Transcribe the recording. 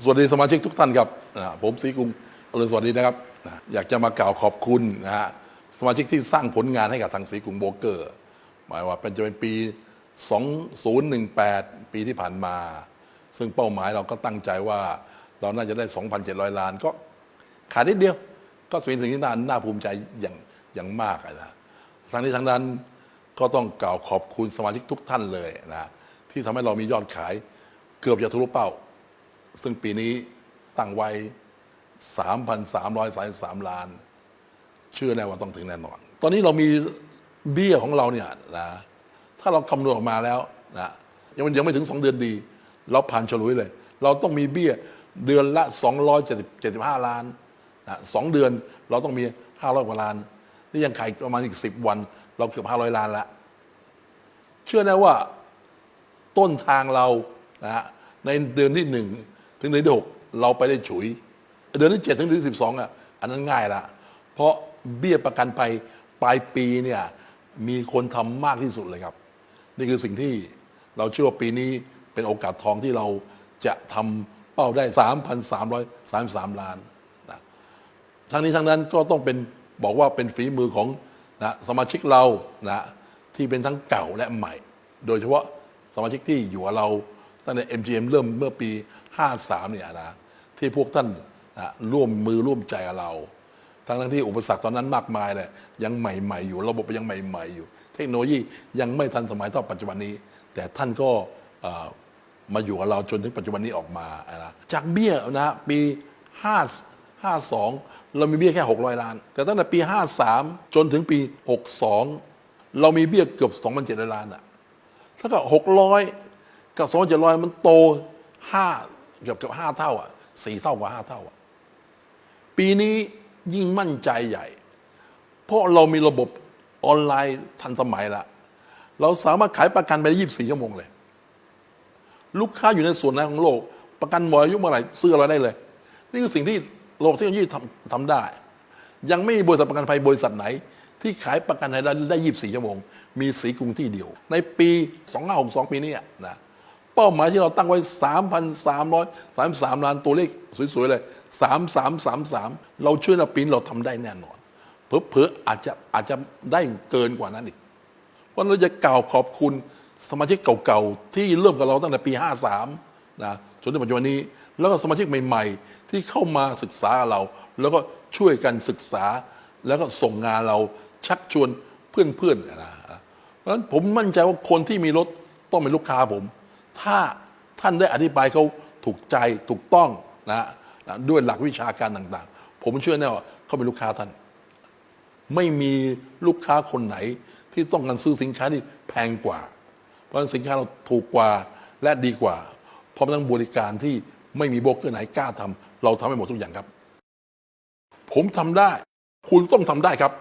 สวัสดีสมาชิกทุกท่านครับผมศรีกรุงอรุณสวัสดีนะครับอยากจะมากล่าวขอบคุณนะฮะสมาชิกที่สร้างผลงานให้กับทางศรีกรุงโบรกเกอร์หมายว่าจะเป็นปี 2018 ปีที่ผ่านมา ซึ่งเป้าหมายเราก็ตั้งใจว่าเราน่าจะได้ 2,700 ล้านก็ขาดนิดเดียวก็เป็นสิ่งที่น่าภูมิใจอย่างมากนะทั้งนี้ทั้งนั้นก็ต้องกล่าวขอบคุณสมาชิกทุกท่านเลยนะที่ทำให้เรามียอดขายเกือบจะทะลุเป้าซึ่งปีนี้ตั้งไว้ 3,333 ล้านเชื่อแน่ว่าต้องถึงแน่นอนตอนนี้เรามีเบี้ยของเราเนี่ยนะถ้าเราคำนวณออกมาแล้วนะยังไม่ถึง2 เดือนดีเราผ่านฉลุยเลยเราต้องมีเบี้ยเดือนละ275 ล้านนะ2 เดือนเราต้องมี500 กว่าล้านนี่ยังขายประมาณอีก10 วันเราเกือบ500 ล้านแล้วเชื่อแน่ว่าต้นทางเรานะในเดือนที่1ถึงเดือนที่6เราไปได้ฉุยเดือนที่7ถึงเดือนที่12อันนั้นง่ายละเพราะเบี้ยประกันภัยปลายปีเนี่ยมีคนทำมากที่สุดเลยครับนี่คือสิ่งที่เราเชื่อว่าปีนี้เป็นโอกาสทองที่เราจะทำเป้าได้ 3,333 ล้านนะทั้งนี้ทั้งนั้นก็ต้องเป็นบอกว่าเป็นฝีมือของนะสมาชิกเรานะที่เป็นทั้งเก่าและใหม่ โดยเฉพาะสมาชิกที่อยู่กับเราตั้งแต่ MGM เริ่มเมื่อปี 53เนี่ยนะที่พวกท่านนะร่วมมือร่วมใจกับเราทั้งที่อุปสรรคตอนนั้นมากมายเลยยังใหม่ๆอยู่ระบบยังใหม่ๆอยู่เทคโนโลยียังไม่ทันสมัยเท่าปัจจุบันนี้ แต่ท่านก็มาอยู่กับเราจนถึงปัจจุบันนี้ออกมานะจากเบี้ยนะปี52เรามีเบี้ยแค่600 ล้านแต่ตั้งแต่ปี53จนถึงปี62เรามีเบี้ยเกือบ 2,700 ล้านถ้ากับ600กับ 2,700มันโตเกือบ5 เท่า4 เท่ากว่า5 เท่าปีนี้ยิ่งมั่นใจใหญ่เพราะเรามีระบบออนไลน์ทันสมัยละเราสามารถขายประกันไปได้24 ชั่วโมงเลยลูกค้าอยู่ในส่วนไหนของโลกประกันหมดอายุเมื่อไหร่ซื้อเราได้เลยนี่คือสิ่งที่ระบบเทคโนโลยีทำได้ยังไม่มีบริษัทประกันภัยบริษัทไหนที่ขายประกันให้ได้24 ชั่วโมงมีศรีกรุงที่เดียวในปี2562ปีนี้นะเป้าหมายที่เราตั้งไว้ 3,333 ล้านตัวเลขสวยๆเลย3333เราเชื่อว่าปีนี้เราทำได้แน่นอนเผลอๆอาจจะได้เกินกว่านั้นอีกเพราะเราจะกล่าวขอบคุณสมาชิกเก่าๆที่เริ่มกับเราตั้งแต่ปี53นะจนถึงปัจจุบันนี้แล้วก็สมาชิกใหม่ๆที่เข้ามาศึกษาเราแล้วก็ช่วยกันศึกษาแล้วก็ส่งงานเราชักชวนเพื่อนๆนะเพราะฉะนั้นผมมั่นใจว่าคนที่มีรถต้องเป็นลูกค้าผมถ้าท่านได้อธิบายเขาถูกใจถูกต้องนะด้วยหลักวิชาการต่างๆผมเชื่อแน่ว่าเขาเป็นลูกค้าท่านไม่มีลูกค้าคนไหนที่ต้องการซื้อสินค้าที่แพงกว่าเพราะสินค้าเราถูกกว่าและดีกว่าพร้อมทั้งบริการที่ไม่มีโบรกเกอร์ไหนกล้าทำเราทำให้หมดทุกอย่างครับผมทำได้คุณต้องทำได้ครับ